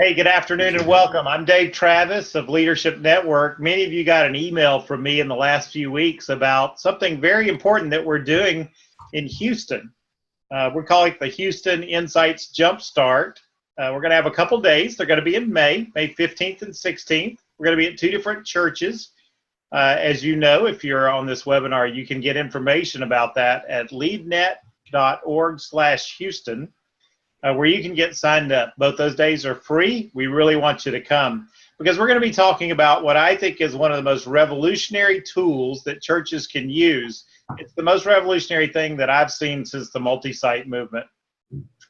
Hey, good afternoon and welcome. I'm Dave Travis of Leadership Network. Many of you got an email from me in the last few weeks about something very important that we're doing in Houston. We're calling it the Houston Insights Jumpstart. We're going to have a couple days. They're going to be in May 15th and 16th. We're going to be at two different churches. As you know, if you're on this webinar, you can get information about that at leadnet.org/Houston. Where you can get signed up. Both those days are free. We really want you to come because we're going to be talking about what I think is one of the most revolutionary tools that churches can use. It's the most revolutionary thing that I've seen since the multi-site movement.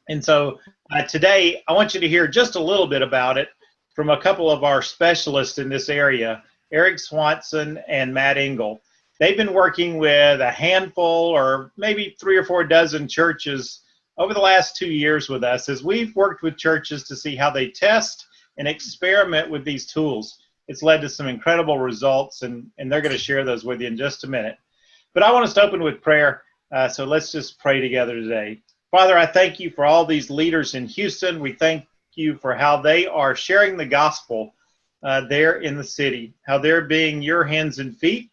And so today, I want you to hear just a little bit about it from a couple of our specialists in this area, Eric Swanson and Matt Engel. They've been working with a handful or maybe 3 or 4 dozen churches over the last 2 years with us as we've worked with churches to see how they test and experiment with these tools. It's led to some incredible results, and they're going to share those with you in just a minute. But I want us to open with prayer, so let's just pray together today. Father, I thank you for all these leaders in Houston. We thank you for how they are sharing the gospel there in the city, how they're being your hands and feet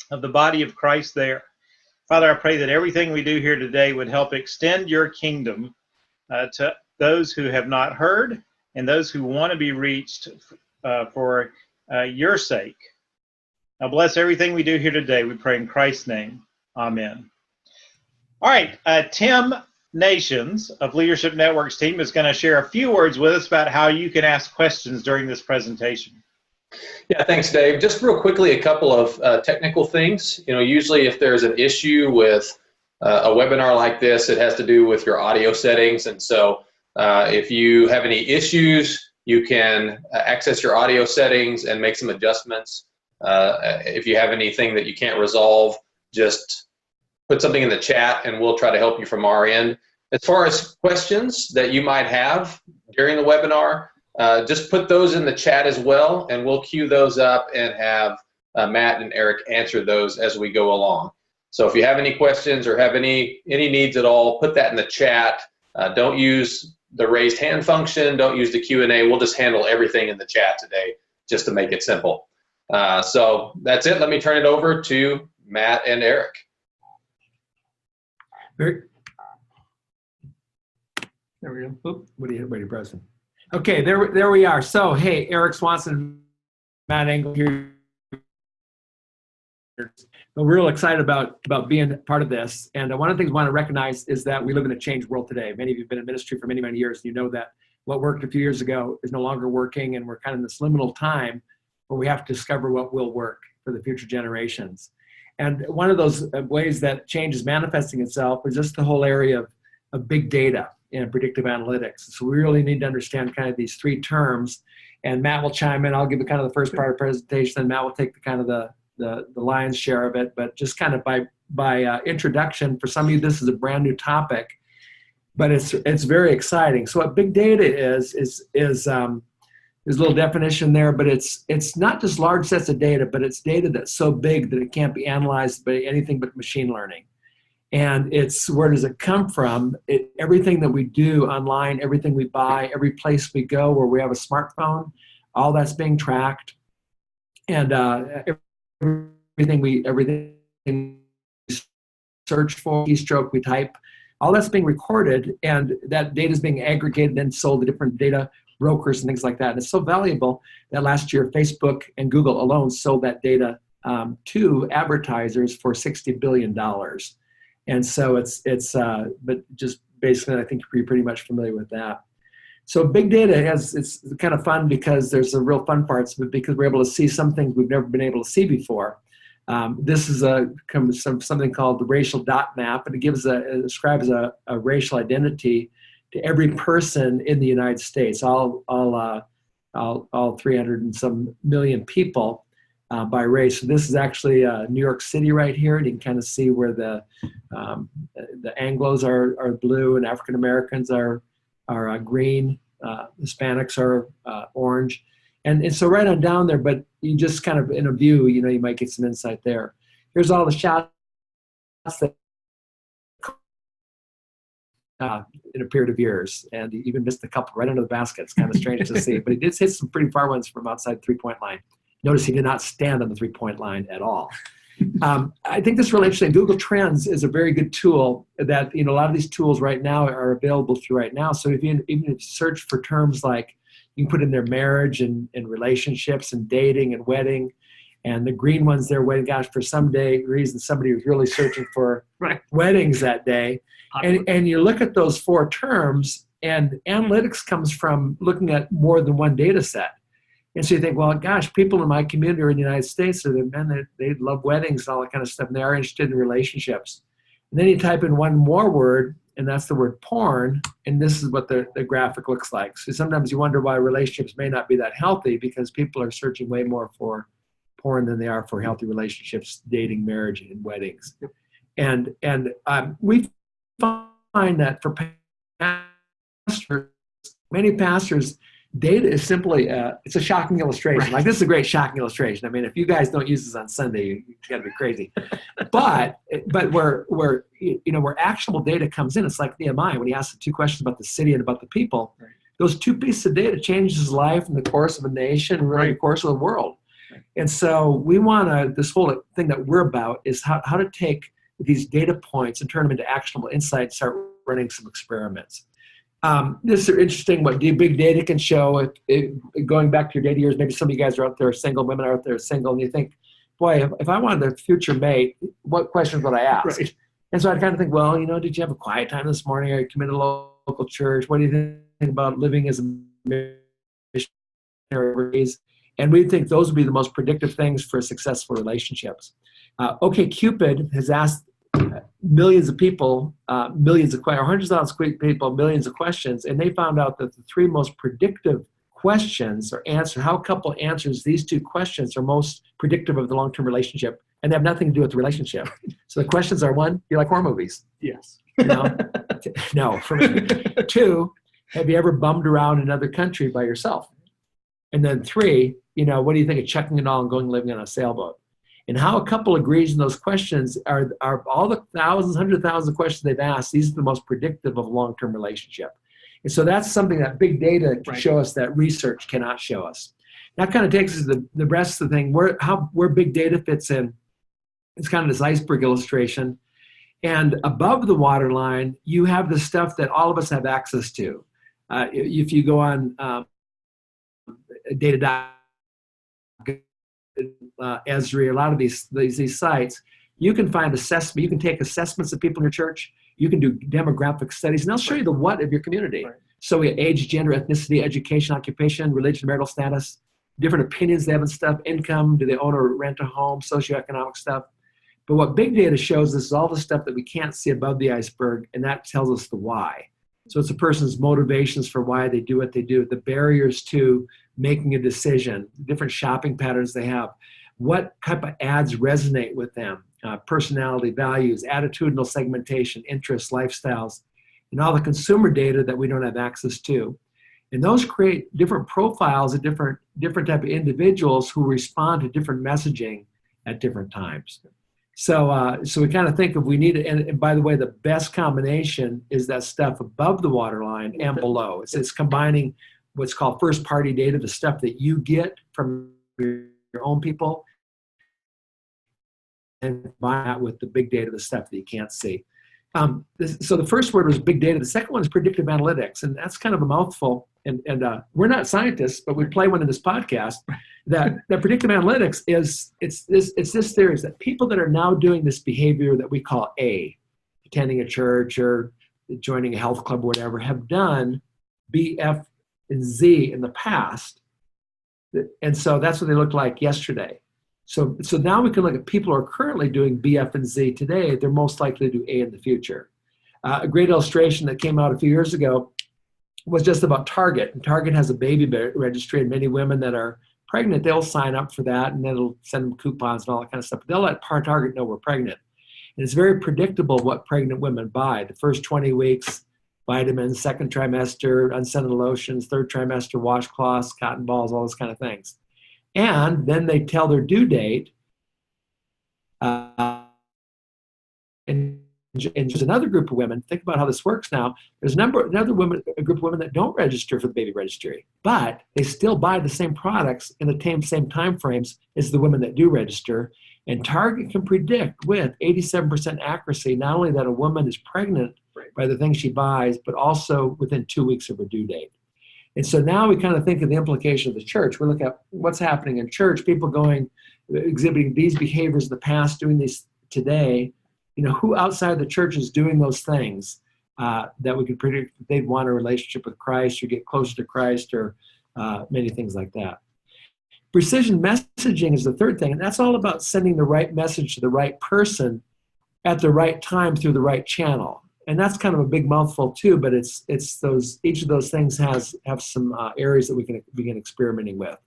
of the body of Christ there. Father, I pray that everything we do here today would help extend your kingdom to those who have not heard and those who want to be reached for your sake. Now bless everything we do here today. We pray in Christ's name. Amen. All right, Tim Nations of Leadership Network's team is going to share a few words with us about how you can ask questions during this presentation. Yeah, thanks, Dave. Just real quickly, a couple of technical things. Usually if there's an issue with a webinar like this, it has to do with your audio settings. And so if you have any issues, you can access your audio settings and make some adjustments. If you have anything that you can't resolve, just put something in the chat and we'll try to help you from our end. As far as questions that you might have during the webinar, just put those in the chat as well, and we'll queue those up and have Matt and Eric answer those as we go along. So if you have any questions or have any needs at all, put that in the chat. Don't use the raised hand function. Don't use the Q&A. We'll just handle everything in the chat today just to make it simple. So that's it. Let me turn it over to Matt and Eric. There we go. Oop, what are you pressing? Okay, there we are. So, hey, Eric Swanson, Matt Engel here. We're real excited about being part of this. And one of the things we want to recognize is that we live in a changed world today. Many of you have been in ministry for many, many years. You know that what worked a few years ago is no longer working, and we're kind of in this liminal time where we have to discover what will work for the future generations. And one of those ways that change is manifesting itself is just the whole area of big data and predictive analytics. So we really need to understand kind of these 3 terms, and Matt will chime in. I'll give you kind of the first part of the presentation, and Matt will take the kind of the lion's share of it. But just kind of by introduction, for some of you, this is a brand new topic, but it's very exciting. So what big data is there's a little definition there, but it's not just large sets of data, but it's data that's so big that it can't be analyzed by anything but machine learning. And it's where does it come from? Everything that we do online, everything we buy, every place we go where we have a smartphone, all that's being tracked. And everything we search for, keystroke we type, all that's being recorded, and that data is being aggregated and sold to different data brokers and things like that. And it's so valuable that last year Facebook and Google alone sold that data to advertisers for $60 billion. And so but just basically, I think you're pretty much familiar with that. So big data it's kind of fun because there's some real fun parts of it because we're able to see some things we've never been able to see before. This is something called the racial dot map, and it describes a racial identity to every person in the United States, all 300 and some million people. By race. So this is actually New York City right here, and you can kind of see where the Anglos are blue and African Americans are green, Hispanics are orange, and so right on down there. But you just kind of in a view, you might get some insight there. Here's all the shots that in a period of years, and he even missed a couple right under the basket. It's kind of strange to see, but he did hit some pretty far ones from outside the three-point line. Notice he did not stand on the three-point line at all. I think this is really interesting. Google Trends is a very good tool that, a lot of these tools right now are available through right now. So even if you search for terms like, you can put in their marriage and relationships and dating and wedding, and the green ones there, wedding, gosh, for some reason, somebody was really searching for weddings that day. And you look at those 4 terms, and analytics comes from looking at more than one data set. And so you think, well, gosh, people in my community or in the United States, they love weddings and all that kind of stuff, and they are interested in relationships. And then you type in one more word, and that's the word porn, and this is what the graphic looks like. So sometimes you wonder why relationships may not be that healthy, because people are searching way more for porn than they are for healthy relationships, dating, marriage, and weddings. And we find that for pastors, many pastors, data is simply it's a shocking illustration. Right. Like, this is a great shocking illustration. I mean, if you guys don't use this on Sunday, you got to be crazy. but where actionable data comes in, it's like Nehemiah when he asked the 2 questions about the city and about the people. Right. Those 2 pieces of data changes his life in the course of a nation, really the course of the world. Right. And so we want to, this whole thing that we're about is how to take these data points and turn them into actionable insights, start running some experiments. This is interesting what big data can show. Going back to your data years, maybe some of you guys are out there single, women are out there single, and you think, boy, if I wanted a future mate, what questions would I ask? Right. And so I'd kind of think, well, did you have a quiet time this morning? Are you committed to a local church? What do you think about living as a missionary? And we think those would be the most predictive things for successful relationships. OkCupid has asked millions of people, or hundreds of thousands of people, millions of questions, and they found out that the 3 most predictive questions or answer, how a couple answers these 2 questions are most predictive of the long-term relationship, and they have nothing to do with the relationship. So the questions are: 1, do you like horror movies? Yes. No. 2, have you ever bummed around another country by yourself? And then 3, what do you think of chucking it all and going living on a sailboat? And how a couple agrees in those questions are all the thousands, hundreds of thousands of questions they've asked. These are the most predictive of a long-term relationship. And so that's something that big data can show us that research cannot show us. That kind of takes us to the rest of the thing, where big data fits in. It's kind of this iceberg illustration. And above the waterline, you have the stuff that all of us have access to. If you go on data.gov, Esri, a lot of these sites, you can find assessment. You can take assessments of people in your church. You can do demographic studies, and they'll show you the what of your community. Right. So we have age, gender, ethnicity, education, occupation, religion, marital status, different opinions they have and stuff, income, do they own or rent a home, socioeconomic stuff. But what big data shows us is all the stuff that we can't see above the iceberg, and that tells us the why. So it's a person's motivations for why they do what they do, the barriers to making a decision, different shopping patterns they have, what type of ads resonate with them, personality, values, attitudinal segmentation, interests, lifestyles, and all the consumer data that we don't have access to. And those create different profiles of different type of individuals who respond to different messaging at different times. So we kind of think if we need it, and by the way, the best combination is that stuff above the waterline and below. It's combining what's called first-party data, the stuff that you get from your own people, and combine that with the big data, the stuff that you can't see. So the first word was big data. The second one is predictive analytics, and that's kind of a mouthful. And we're not scientists, but we play one in this podcast. That predictive analytics is it's this theory is that people that are now doing this behavior that we call A, attending a church or joining a health club or whatever, have done B, F, and Z in the past, and so that's what they looked like yesterday. So now we can look at people who are currently doing B, F, and Z today. They're most likely to do A in the future. A great illustration that came out a few years ago was just about Target. And Target has a baby registry, and many women that are pregnant, they'll sign up for that, and then it'll send them coupons and all that kind of stuff. But they'll let Target know we're pregnant. And it's very predictable what pregnant women buy. The first 20 weeks, vitamins, second trimester, unscented lotions, third trimester, washcloths, cotton balls, all those kind of things. And then they tell their due date, and there's another group of women. Think about how this works now. There's another a group of women that don't register for the baby registry, but they still buy the same products in the same time frames as the women that do register. And Target can predict with 87% accuracy not only that a woman is pregnant by the things she buys, but also within 2 weeks of her due date. And so now we kind of think of the implication of the church. We look at what's happening in church, people exhibiting these behaviors in the past, doing these today. Who outside the church is doing those things that we could predict they'd want a relationship with Christ or get closer to Christ or many things like that. Precision messaging is the third thing, and that's all about sending the right message to the right person at the right time through the right channel. And that's kind of a big mouthful too, but it's each of those things have some areas that we can begin experimenting with.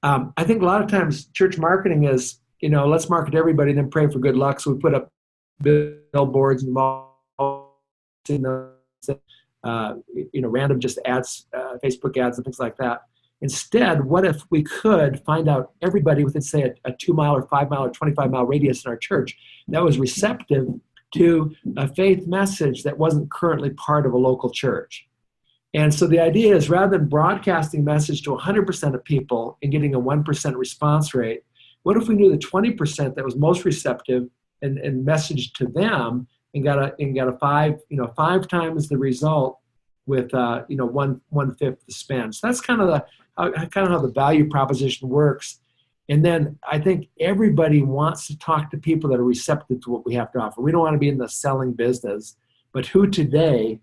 I think a lot of times church marketing is, let's market to everybody, then pray for good luck. So we put up billboards and random just ads, Facebook ads and things like that. Instead, what if we could find out everybody within, say, a 2 mile or 5 mile or 25 mile radius in our church that was receptive to a faith message that wasn't currently part of a local church. And so the idea is, rather than broadcasting message to 100% of people and getting a 1% response rate, what if we knew the 20% that was most receptive and messaged to them and got a 5 times the result with 1/5 the spend. So that's kind of how the value proposition works. And then I think everybody wants to talk to people that are receptive to what we have to offer. We don't want to be in the selling business, but who today,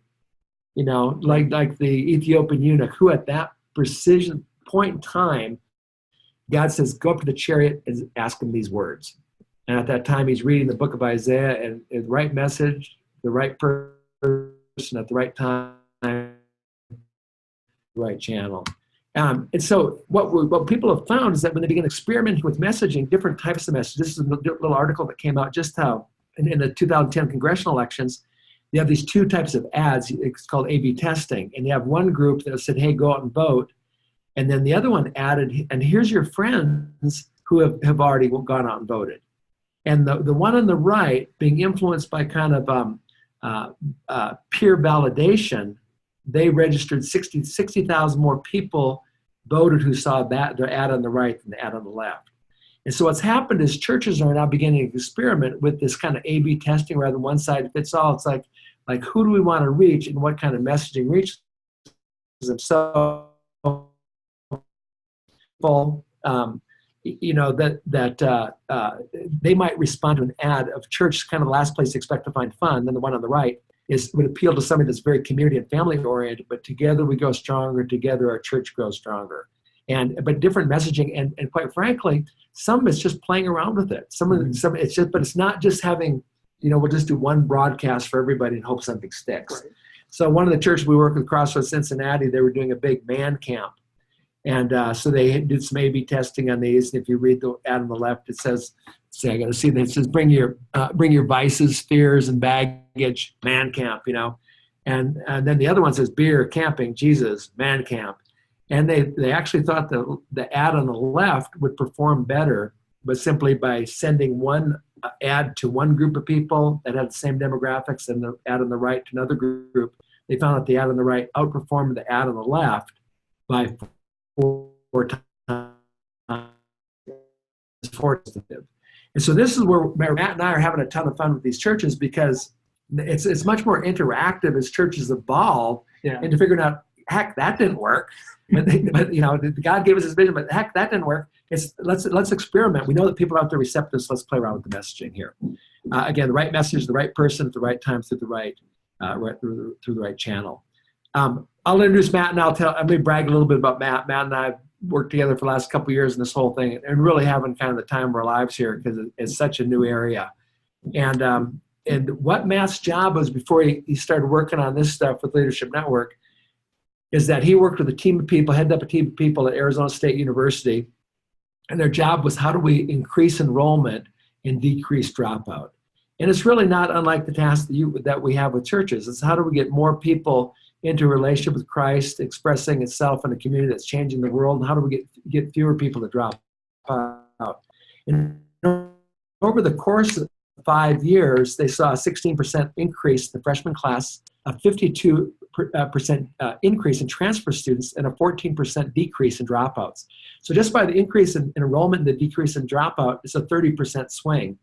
like the Ethiopian eunuch, who at that precision point in time, God says, go up to the chariot and ask him these words. And at that time, he's reading the book of Isaiah, and the right message, the right person at the right time, the right channel. And so what people have found is that when they begin experimenting with messaging, different types of messages, this is a little article that came out just how in the 2010 congressional elections, they have these 2 types of ads. It's called A/B testing. And you have one group that said, hey, go out and vote. And then the other one added, and here's your friends who have already gone out and voted. And the one on the right, being influenced by kind of peer validation, they registered 60,000 more people voted who saw the ad on the right than the ad on the left. And so what's happened is churches are now beginning to experiment with this kind of A/B testing rather than one size fits all. It's like who do we want to reach and what kind of messaging reaches them. So they might respond to an ad of church, kind of the last place you expect to find fun. Then the one on the right would appeal to somebody that's very community and family oriented, but together we go stronger, together our church grows stronger. But different messaging, and quite frankly, some of it's just playing around with it. Some it's just, but it's not just having, we'll just do one broadcast for everybody and hope something sticks. Right. So one of the churches we work with, Crossroads Cincinnati, they were doing a big man camp. And so they did some A/B testing on these. And if you read the ad on the left, it says, I got to see that. It says, bring your vices, fears, and baggage, man camp, And then the other one says, beer, camping, Jesus, man camp. And they actually thought the ad on the left would perform better, but simply by sending one ad to one group of people that had the same demographics and the ad on the right to another group. They found that the ad on the right outperformed the ad on the left by 4 times. And so this is where Matt and I are having a ton of fun with these churches, because it's much more interactive as churches evolve into figuring out, heck, that didn't work. But God gave us this vision, but heck, that didn't work. Let's experiment. We know that people are out there receptive, so let's play around with the messaging here. Again, the right message, the right person at the right time through the right channel. I'll introduce Matt, and I'm going to brag a little bit about Matt. Matt and I have worked together for the last couple of years in this whole thing, and really having kind of the time of our lives here, because it's such a new area. And what Matt's job was before he started working on this stuff with Leadership Network is that he worked with a team of people, headed up a team of people at Arizona State University, and their job was, how do we increase enrollment and decrease dropout? And it's really not unlike the task that we have with churches. It's how do we get more people into a relationship with Christ, expressing itself in a community that's changing the world, and how do we get fewer people to drop out? And over the course 5 years, they saw a 16% increase in the freshman class, a 52% increase in transfer students, and a 14% decrease in dropouts. So just by the increase in enrollment and the decrease in dropout, it's a 30% swing.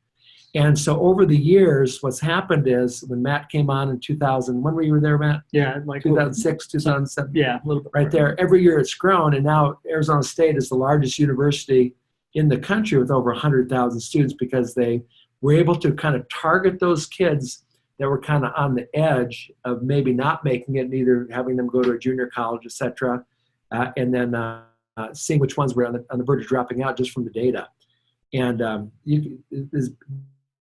And so over the years, what's happened is when Matt came on in 2000, when were you there, Matt? Yeah, like 2006, 2007. Yeah, a little bit right there. Every year it's grown, and now Arizona State is the largest university in the country with over 100,000 students because they were able to kind of target those kids that were kind of on the edge of maybe not making it, and either having them go to a junior college, et cetera, and then seeing which ones were on the verge of dropping out just from the data. And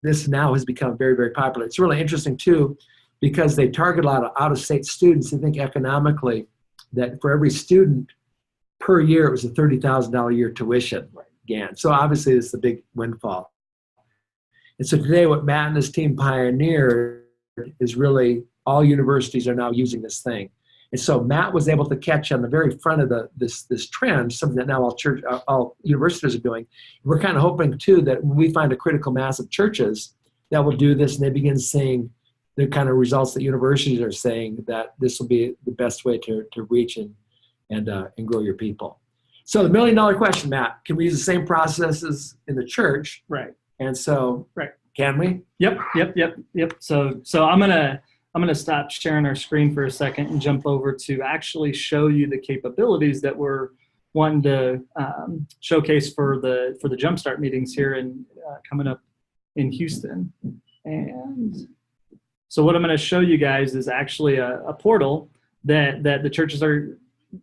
this now has become very, very popular. It's really interesting, too, because they target a lot of out-of-state students. I think economically that for every student per year, it was a $30,000 a year tuition. Again. So obviously, it's a big windfall. And so today, what Matt and his team pioneered is really all universities are now using this thing. And so Matt was able to catch on the very front of this trend, something that now all universities are doing. We're kind of hoping, too, that when we find a critical mass of churches that will do this and they begin seeing the kind of results that universities are saying, that this will be the best way to reach and grow your people. So the $1 million question, Matt, can we use the same processes in the church? Right. And so, right. Can we? Yep. So I'm gonna stop sharing our screen for a second and jump over to actually show you the capabilities that we're wanting to showcase for the Jumpstart meetings here and coming up in Houston. And so what I'm going to show you guys is actually a portal that the churches are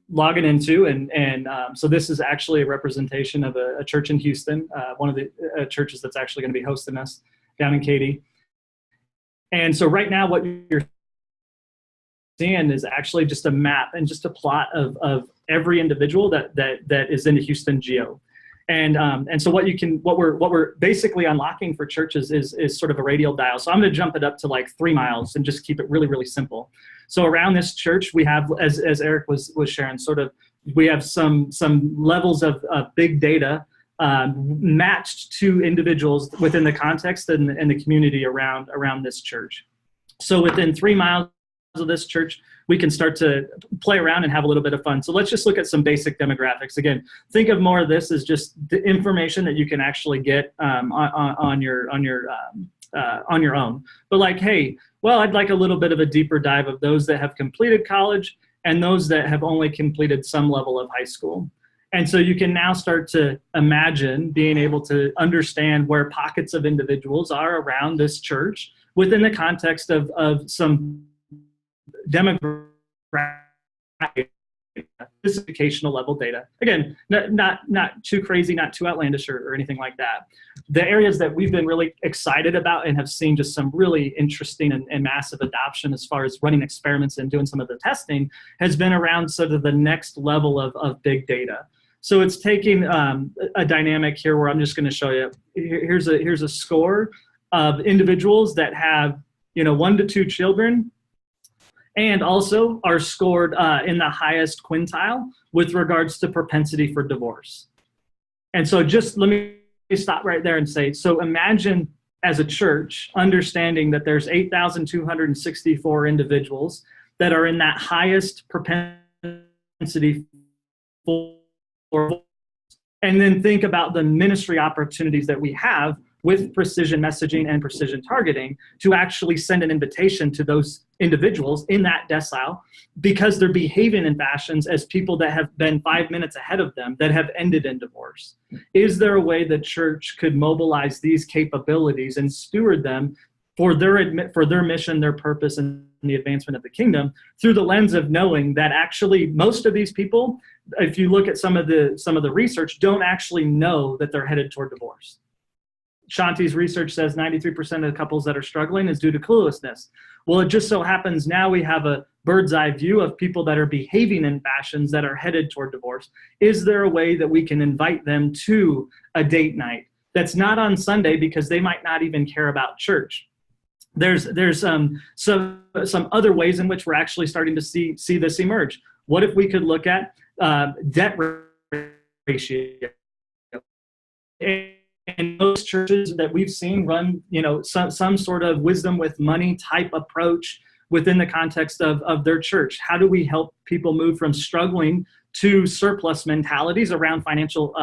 logging into, and so this is actually a representation of a church in Houston, one of the churches that's actually going to be hosting us down in Katy. And so right now what you're seeing is actually just a map and just a plot of every individual that is in the Houston geo. And so what we're basically unlocking for churches is sort of a radial dial. So I'm going to jump it up to like 3 miles and just keep it really, really simple. So around this church, we have, as Eric was sharing, sort of, we have some levels of big data matched to individuals within the context and the community around this church. So within 3 miles of this church, we can start to play around and have a little bit of fun. So let's just look at some basic demographics. Again, think of more of this as just the information that you can actually get on your own. But like, hey, well, I'd like a little bit of a deeper dive of those that have completed college and those that have only completed some level of high school. And so you can now start to imagine being able to understand where pockets of individuals are around this church within the context of some demographic, this is educational level data. Again, not too crazy, not too outlandish or anything like that. The areas that we've been really excited about and have seen just some really interesting and massive adoption as far as running experiments and doing some of the testing has been around sort of the next level of big data. So it's taking a dynamic here where I'm just going to show you. Here's a score of individuals that have 1 to 2 children, and also are scored in the highest quintile with regards to propensity for divorce. And so just let me stop right there and say, so imagine as a church understanding that there's 8,264 individuals that are in that highest propensity for divorce. And then think about the ministry opportunities that we have with precision messaging and precision targeting to actually send an invitation to those individuals in that decile because they're behaving in fashions as people that have been 5 minutes ahead of them that have ended in divorce. Is there a way the church could mobilize these capabilities and steward them for their mission, their purpose, and the advancement of the kingdom through the lens of knowing that actually most of these people, if you look at some of the research, don't actually know that they're headed toward divorce. Shanti's research says 93% of the couples that are struggling is due to cluelessness. Well, it just so happens now we have a bird's eye view of people that are behaving in fashions that are headed toward divorce. Is there a way that we can invite them to a date night that's not on Sunday because they might not even care about church? There's some other ways in which we're actually starting to see this emerge. What if we could look at debt ratio? And most churches that we've seen run, some sort of wisdom with money type approach within the context of their church. How do we help people move from struggling to surplus mentalities around financial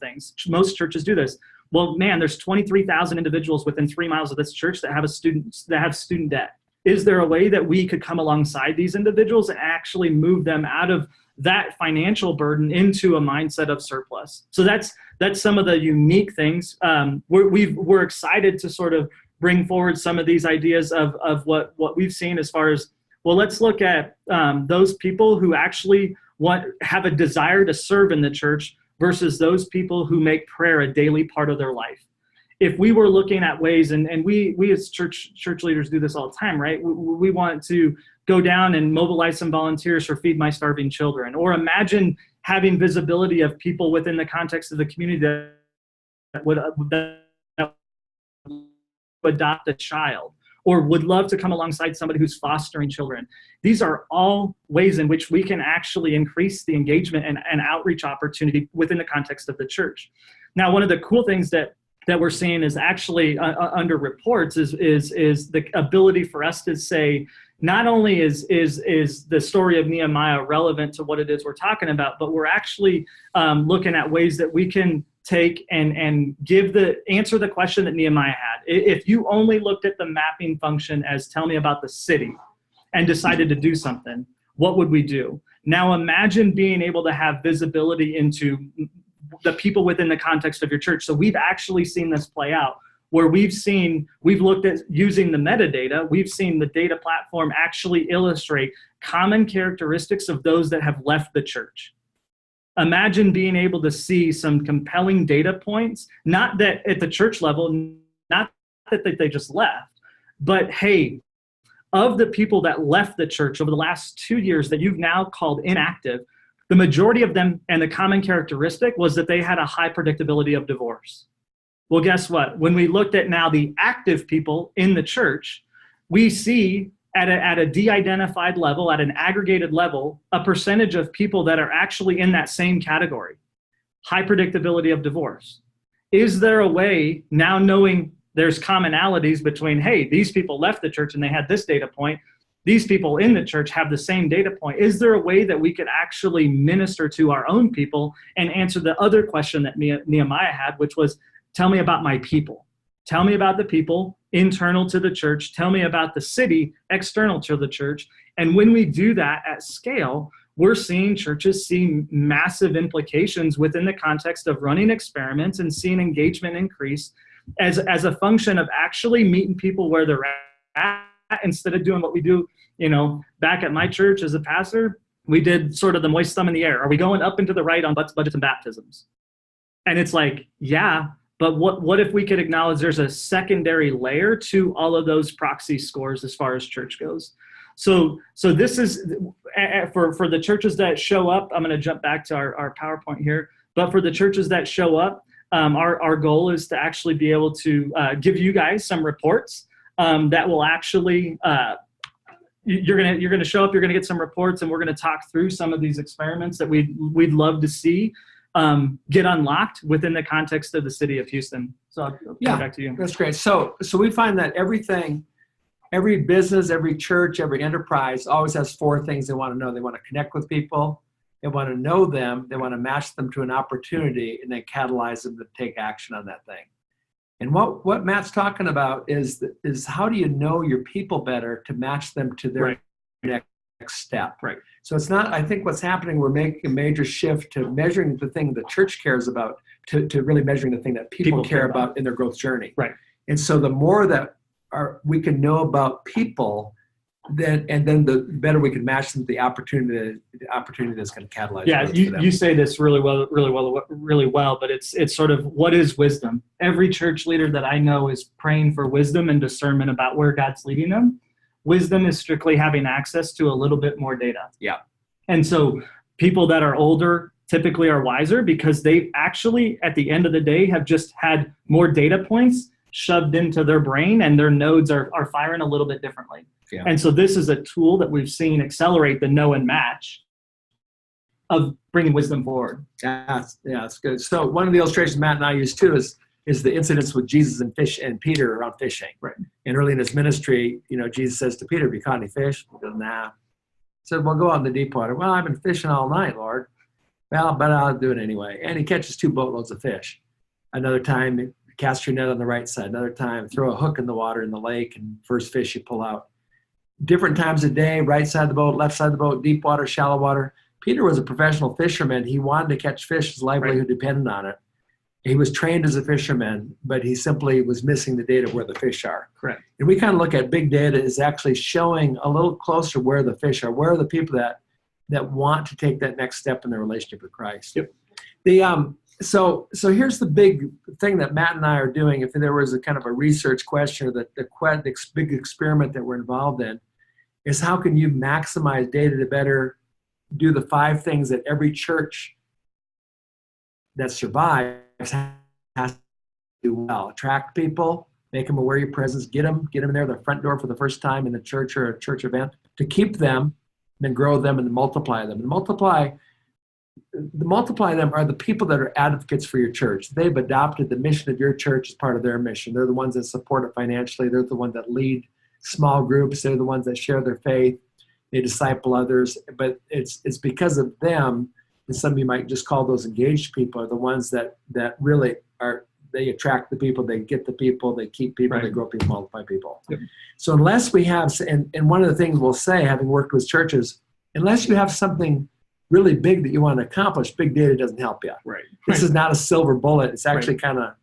things? Most churches do this. Well, man, there's 23,000 individuals within 3 miles of this church that have student debt. Is there a way that we could come alongside these individuals and actually move them out of that financial burden into a mindset of surplus? So that's some of the unique things. We're excited to sort of bring forward some of these ideas of what we've seen as far as, well, let's look at those people who actually have a desire to serve in the church versus those people who make prayer a daily part of their life. If we were looking at ways, and we as church leaders do this all the time, right? We want to go down and mobilize some volunteers for Feed My Starving Children, or imagine having visibility of people within the context of the community that would adopt a child, or would love to come alongside somebody who's fostering children. These are all ways in which we can actually increase the engagement and outreach opportunity within the context of the church. Now, one of the cool things that we're seeing is actually under reports is the ability for us to say, not only is the story of Nehemiah relevant to what it is we're talking about, but we're actually looking at ways that we can take and answer the question that Nehemiah had. If you only looked at the mapping function as tell me about the city and decided to do something, what would we do? Now imagine being able to have visibility into the people within the context of your church. So we've actually seen this play out where we've looked at using the metadata, we've seen the data platform actually illustrate common characteristics of those that have left the church. Imagine being able to see some compelling data points, not that at the church level, not that they just left, but hey, of the people that left the church over the last 2 years that you've now called inactive, the majority of them, and the common characteristic was that they had a high predictability of divorce. Well, guess what? When we looked at now the active people in the church, we see at a de-identified level, at an aggregated level, a percentage of people that are actually in that same category. High predictability of divorce. Is there a way, now knowing there's commonalities between, hey, these people left the church and they had this data point, these people in the church have the same data point. Is there a way that we could actually minister to our own people and answer the other question that Nehemiah had, which was, tell me about my people. Tell me about the people internal to the church. Tell me about the city external to the church. And when we do that at scale, we're seeing churches see massive implications within the context of running experiments and seeing engagement increase as a function of actually meeting people where they're at, instead of doing what we do, back at my church as a pastor, we did sort of the moist thumb in the air. Are we going up and to the right on butts, budgets, and baptisms? And it's like, yeah, but what if we could acknowledge there's a secondary layer to all of those proxy scores as far as church goes? So this is, for the churches that show up, I'm going to jump back to our PowerPoint here, but for the churches that show up, our goal is to actually be able to give you guys some reports that will actually, you're gonna show up, you're gonna get some reports, and we're gonna talk through some of these experiments that we'd love to see get unlocked within the context of the city of Houston. So I'll come back to you. That's great. So we find that every business, every church, every enterprise always has 4 things they want to know. They want to connect with people, they want to know them, they want to match them to an opportunity, and then catalyze them to take action on that thing. And what Matt's talking about is how do you know your people better to match them to their next step? Right. So it's not, I think what's happening, we're making a major shift to measuring the thing the church cares about to really measuring the thing that people care about in their growth journey. Right. And so the more that we can know about people, then the better we can match them to the opportunity that's going to catalyze. Yeah, you say this really well, but it's sort of, what is wisdom? Every church leader that I know is praying for wisdom and discernment about where God's leading them. Wisdom is strictly having access to a little bit more data. Yeah. And so people that are older typically are wiser because they actually, at the end of the day, have just had more data points shoved into their brain, and their nodes are firing a little bit differently. Yeah. And so this is a tool that we've seen accelerate the know and match of bringing wisdom forward. Yeah, that's good. So one of the illustrations Matt and I use too is is the incidents with Jesus and Peter around fishing. Right. And early in his ministry, Jesus says to Peter, "Have you caught any fish?" He goes, "Nah." He said, "Well, go out in the deep water." "Well, I've been fishing all night, Lord." "Well, but I'll do it anyway." And he catches 2 boatloads of fish. Another time, cast your net on the right side. Another time, throw a hook in the water in the lake, and first fish you pull out. Different times of day, right side of the boat, left side of the boat, deep water, shallow water. Peter was a professional fisherman. He wanted to catch fish. His livelihood depended on it. He was trained as a fisherman, but he simply was missing the data where the fish are. Correct. And we kind of look at big data as actually showing a little closer where the fish are. Where are the people that want to take that next step in their relationship with Christ? Yep. So here's the big thing that Matt and I are doing. If there was a kind of a research question or the big experiment that we're involved in, is how can you maximize data to better do the 5 things that every church that survives has to do well. Attract people, make them aware of your presence, get them in there the front door for the first time in the church or a church event, to keep them, then grow them and multiply them. And multiply them are the people that are advocates for your church. They've adopted the mission of your church as part of their mission. They're the ones that support it financially. They're the ones that lead small groups. They're the ones that share their faith. They disciple others. But it's because of them, and some of you might just call those engaged people, are the ones that really are, they attract the people, they get the people, they keep people, They grow people, multiply people. Yep. So unless we have, and one of the things we'll say, having worked with churches, unless you have something really big that you want to accomplish, big data doesn't help you. Right. This is not a silver bullet. It's actually kind of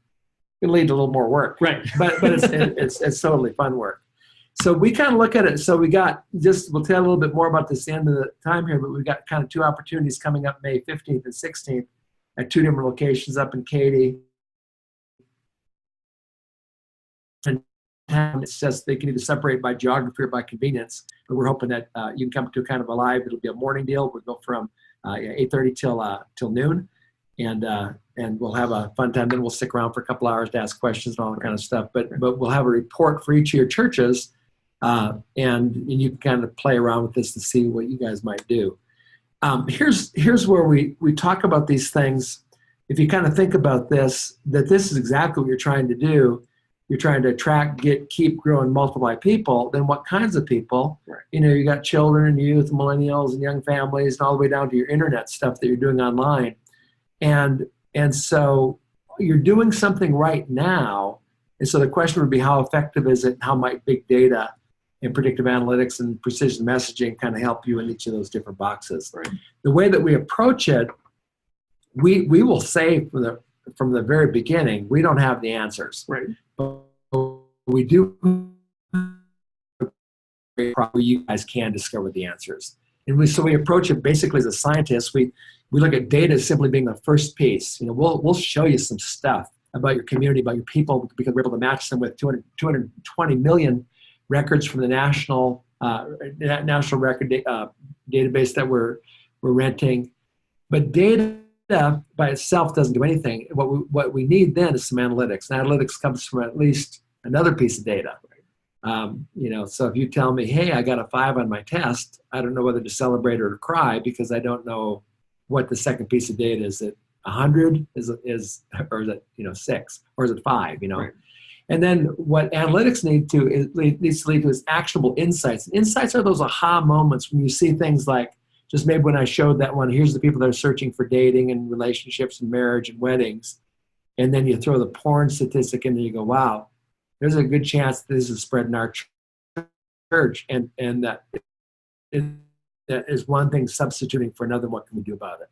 going to lead to a little more work. Right. But it's totally fun work. So we kind of look at it. So we'll tell you a little bit more about this at the end of the time here, but we've got kind of 2 opportunities coming up May 15th and 16th at 2 different locations up in Katy. And it's just, they can either separate by geography or by convenience, but we're hoping that you can come to kind of a live, it'll be a morning deal. We'll go from 8:30 till noon, and we'll have a fun time. Then we'll stick around for a couple hours to ask questions and all that kind of stuff. But we'll have a report for each of your churches, and you can kind of play around with this to see what you guys might do. Here's where we talk about these things. If you kind of think about this, that this is exactly what you're trying to do. You're trying to attract, keep, grow, and multiply people. Then what kinds of people? Right. You got children and youth, millennials, and young families, and all the way down to your internet stuff that you're doing online. And so you're doing something right now. And so the question would be, how effective is it? How might big data and predictive analytics and precision messaging kind of help you in each of those different boxes? Right. The way that we approach it, we will say from the very beginning, we don't have the answers. Right. But we do, you guys can discover the answers. And we approach it basically as a scientist. We look at data as simply being the first piece. We'll show you some stuff about your community, about your people, because we're able to match them with 220 million records from the national record database that we're renting. But data by itself doesn't do anything. What we need then is some analytics. And analytics comes from at least another piece of data. So if you tell me, hey, I got a 5 on my test, I don't know whether to celebrate or to cry, because I don't know what the second piece of data is. Is it 100? Or is it 6? Or is it 5? Right. And then what analytics needs to lead to is actionable insights. And insights are those aha moments when you see things like, just maybe when I showed that one, here's the people that are searching for dating and relationships and marriage and weddings. And then you throw the porn statistic in and you go, wow, there's a good chance this is spread in our church. And that is one thing substituting for another. What can we do about it?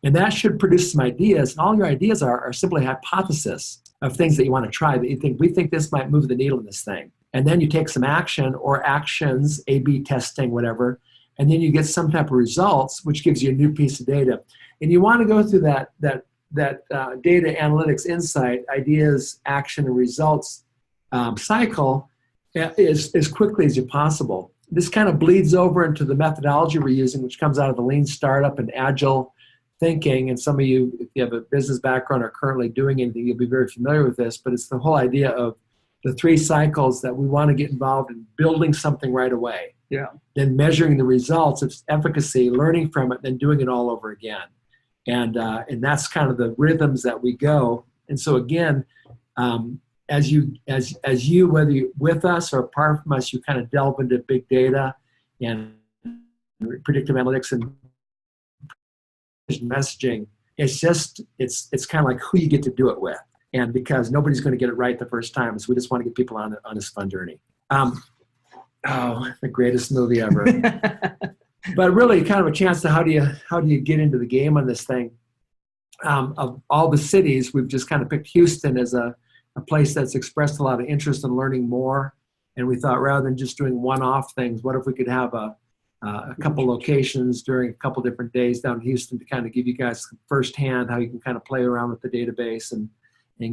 And that should produce some ideas. And all your ideas are simply a hypothesis of things that you want to try, that you think, we think this might move the needle in this thing. And then you take some action or actions, A/B testing, whatever, and then you get some type of results, which gives you a new piece of data. And you want to go through that data analytics insight, ideas, action, and results cycle as quickly as possible. This kind of bleeds over into the methodology we're using, which comes out of the lean startup and agile thinking. And some of you, if you have a business background or currently doing anything, you'll be very familiar with this. But it's the whole idea of the 3 cycles that we want to get involved in building something right away. Yeah. Then measuring the results, its efficacy, learning from it, then doing it all over again. And that's kind of the rhythms that we go. And so again, As you, whether you're with us or apart from us, you kind of delve into big data and predictive analytics and messaging. It's kind of like who you get to do it with, and because nobody's going to get it right the first time, so we just want to get people on this fun journey. The greatest movie ever. But really, kind of a chance to how do you get into the game on this thing? Of all the cities, we've just kind of picked Houston as a place that's expressed a lot of interest in learning more. And we thought, rather than just doing one-off things, what if we could have a couple locations during a couple different days down in Houston to kind of give you guys firsthand how you can kind of play around with the database and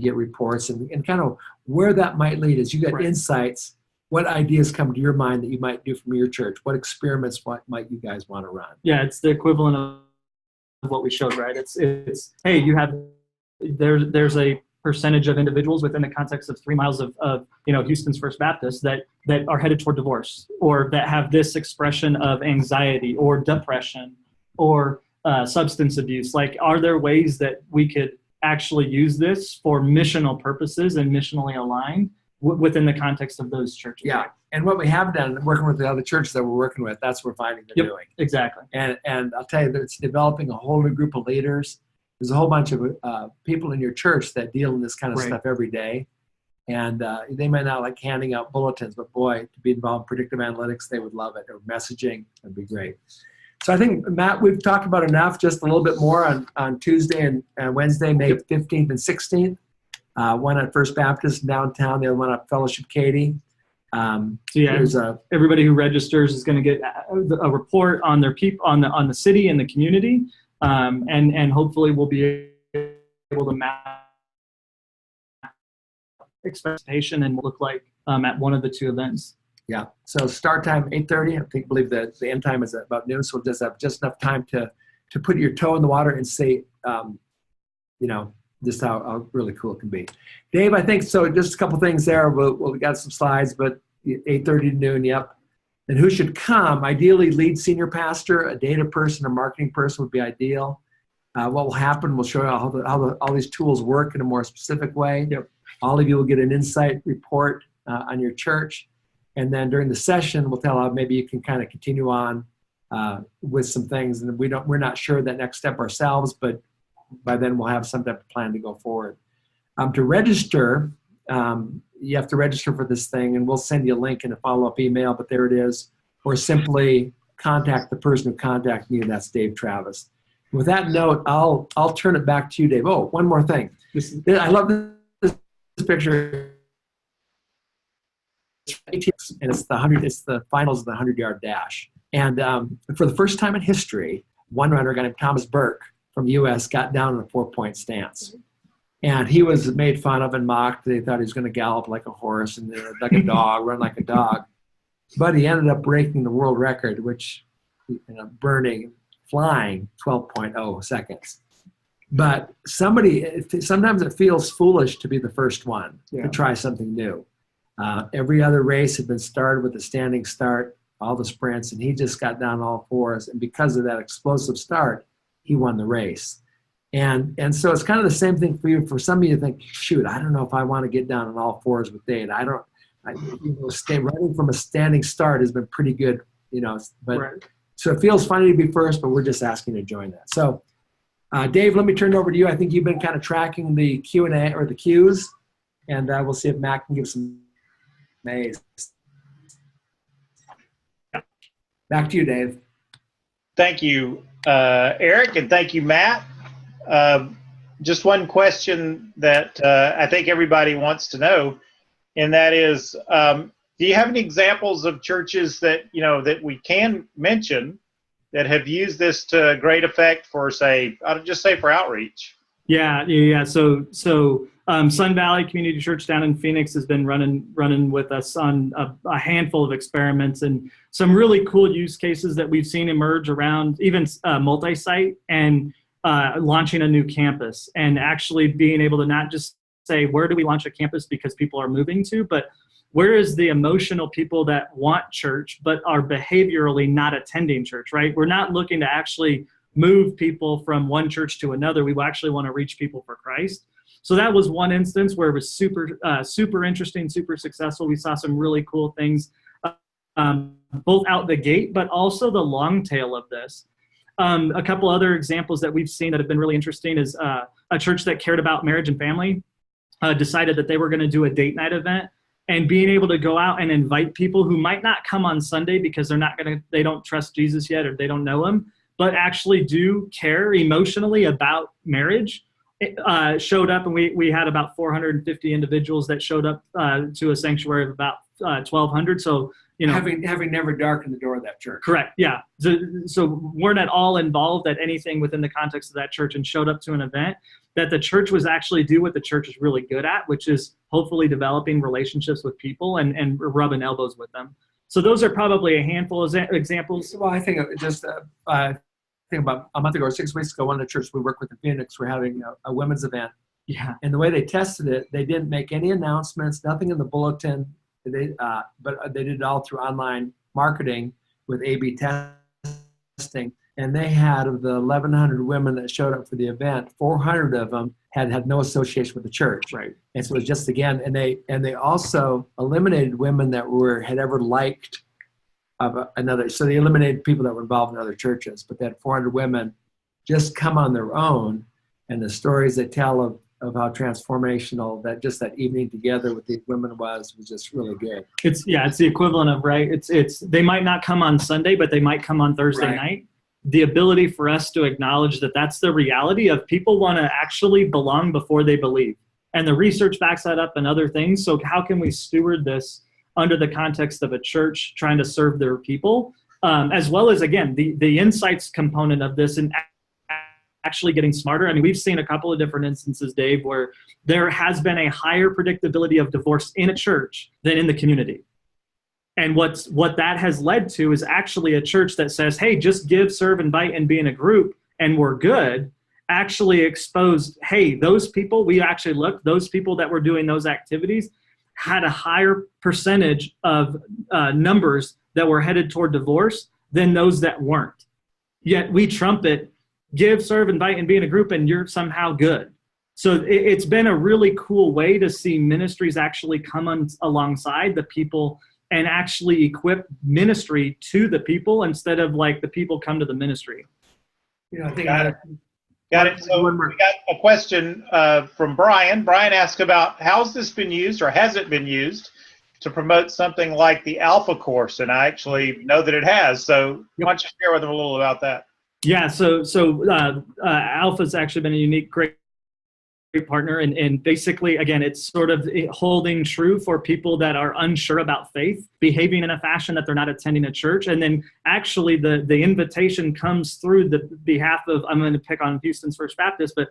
get reports and kind of where that might lead. As you get insights, what ideas come to your mind that you might do from your church? What experiments might you guys want to run? Yeah, it's the equivalent of what we showed, right? It's hey, you have there's a percentage of individuals within the context of 3 miles of Houston's First Baptist that are headed toward divorce, or that have this expression of anxiety or depression or substance abuse. Like, are there ways that we could actually use this for missional purposes and missionally aligned within the context of those churches? Yeah. And what we have done, working with the other churches that we're working with, that's what we're finding they're doing. Exactly. And I'll tell you that it's developing a whole new group of leaders. There's a whole bunch of people in your church that deal in this kind of stuff every day. And they might not like handing out bulletins, but boy, to be involved in predictive analytics, they would love it. Or messaging, that'd be great. So I think, Matt, we've talked about enough. Just a little bit more on Tuesday and Wednesday, May 15th and 16th. One at First Baptist downtown, the other one at Fellowship Katy. Everybody who registers is going to get a report on their on the city and the community, and hopefully we'll be able to map expectation and look like at one of the two events. Yeah. So start time 8:30. I believe that the end time is about noon, so we'll just have just enough time to put your toe in the water and say, just how really cool it can be. Dave, I think so. Just a couple things there. We got some slides, but 8:30 to noon. Yep. And who should come? Ideally, lead senior pastor, a data person, a marketing person would be ideal. What will happen? We'll show you how all these tools work in a more specific way. Yep. All of you will get an insight report on your church, and then during the session, we'll tell how maybe you can kind of continue on with some things. And we're not sure that next step ourselves, but by then we'll have some type of plan to go forward. To register, you have to register for this thing, and we'll send you a link in a follow-up email, but there it is. Or simply contact the person who contacted me, and that's Dave Travis. With that note, I'll turn it back to you, Dave. Oh, one more thing. I love this picture. And it's the finals of the 100-yard dash. And for the first time in history, one runner, a guy named Thomas Burke from the U.S., got down in a 4-point stance. And he was made fun of and mocked. They thought he was going to gallop like a horse and like a dog, run like a dog. But he ended up breaking the world record, which, flying 12.0 seconds. But sometimes it feels foolish to be the first one to try something new. Every other race had been started with a standing start, all the sprints, and he just got down all fours. And because of that explosive start, he won the race. And so it's kind of the same thing for you. For some of you think, shoot, I don't know if I want to get down on all fours with Dave. Running from a standing start has been pretty good, So it feels funny to be first, but we're just asking to join that. So Dave, let me turn it over to you. I think you've been kind of tracking the Q&A or the Qs, and we'll see if Matt can give some A's. Back to you, Dave. Thank you, Eric, and thank you, Matt. Just one question that I think everybody wants to know, and that is, do you have any examples of churches that we can mention that have used this to great effect for, I'll just say for outreach? Yeah. So Sun Valley Community Church down in Phoenix has been running with us on a handful of experiments and some really cool use cases that we've seen emerge around even multi-site and launching a new campus, and actually being able to not just say, where do we launch a campus because people are moving to, but where is the emotional people that want church but are behaviorally not attending church, right? We're not looking to actually move people from one church to another. We actually want to reach people for Christ. So that was one instance where it was super interesting, super successful. We saw some really cool things, both out the gate, but also the long tail of this. A couple other examples that we've seen that have been really interesting is a church that cared about marriage and family decided that they were going to do a date night event, and being able to go out and invite people who might not come on Sunday because they don't trust Jesus yet or they don't know him, but actually do care emotionally about marriage, showed up, and we had about 450 individuals that showed up to a sanctuary of about 1,200. So, having never darkened the door of that church. Correct. Yeah. So weren't at all involved at anything within the context of that church, and showed up to an event that the church was actually do what the church is really good at, which is hopefully developing relationships with people and rubbing elbows with them. So those are probably a handful of examples. Well, I think just about a month ago or 6 weeks ago, one of the churches we work with in Phoenix, we're having a women's event. Yeah. And the way they tested it, they didn't make any announcements, nothing in the bulletin. But they did it all through online marketing with A/B testing. And they had, of the 1,100 women that showed up for the event, 400 of them had no association with the church. Right. And so it was just, again, and they also eliminated women that had ever liked of another. So they eliminated people that were involved in other churches, but they had 400 women just come on their own, and the stories they tell of how transformational that evening together with these women was just really good. It's the equivalent of, right, it's they might not come on Sunday, but they might come on Thursday night. The ability for us to acknowledge that that's the reality of people want to actually belong before they believe. And the research backs that up and other things. So how can we steward this under the context of a church trying to serve their people, as well as, again, the insights component of this and actually getting smarter. I mean, we've seen a couple of different instances, Dave, where there has been a higher predictability of divorce in a church than in the community. And what that has led to is actually a church that says, hey, just give, serve, invite, and be in a group, and we're good, actually exposed, hey, those people, we actually looked, those people that were doing those activities had a higher percentage of numbers that were headed toward divorce than those that weren't. Yet we trumpet, give, serve, invite, and be in a group, and you're somehow good. So it's been a really cool way to see ministries actually come alongside the people and actually equip ministry to the people instead of like the people come to the ministry. I think Got it. So we got a question from Brian. Brian asked about how's this been used, or has it been used, to promote something like the Alpha course? And I actually know that it has. So why don't you share with them a little about that? Yeah, so Alpha's actually been a unique, great partner, and basically, again, it's sort of holding true for people that are unsure about faith, behaving in a fashion that they're not attending a church, and then actually the invitation comes through the behalf of, I'm going to pick on Houston's First Baptist, but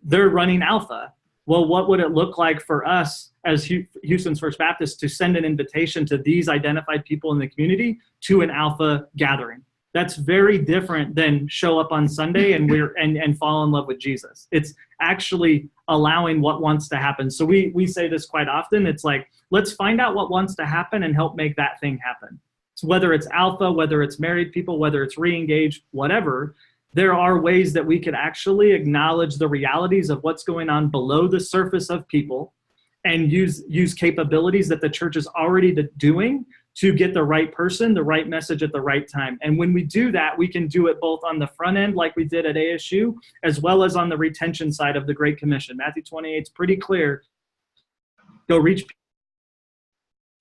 they're running Alpha. Well, what would it look like for us as Houston's First Baptist to send an invitation to these identified people in the community to an Alpha gathering? That's very different than show up on Sunday and fall in love with Jesus. It's actually allowing what wants to happen. So we say this quite often. It's like, let's find out what wants to happen and help make that thing happen. So whether it's Alpha, whether it's married people, whether it's re-engaged, whatever, there are ways that we could actually acknowledge the realities of what's going on below the surface of people and use capabilities that the church is already doing to get the right person, the right message at the right time. And when we do that, we can do it both on the front end, like we did at ASU, as well as on the retention side of the Great Commission. Matthew 28 is pretty clear. Go reach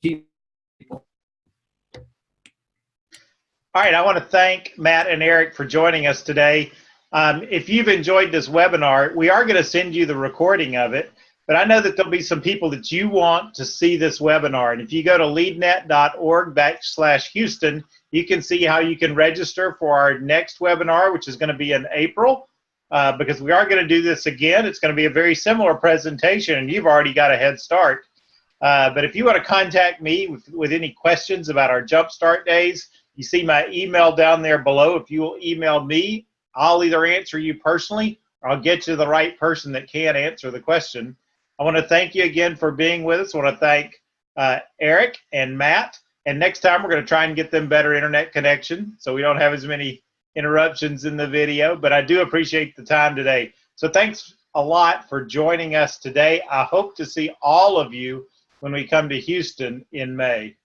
people. All right, I want to thank Matt and Eric for joining us today. If you've enjoyed this webinar, we are going to send you the recording of it. But I know that there'll be some people that you want to see this webinar. And if you go to leadnet.org/Houston, you can see how you can register for our next webinar, which is going to be in April, because we are going to do this again. It's going to be a very similar presentation, and you've already got a head start. But if you want to contact me with any questions about our Jumpstart days, you see my email down there below. If you will email me, I'll either answer you personally or I'll get you the right person that can answer the question. I want to thank you again for being with us. I want to thank Eric and Matt. And next time we're going to try and get them better internet connection so we don't have as many interruptions in the video. But I do appreciate the time today. So thanks a lot for joining us today. I hope to see all of you when we come to Houston in May.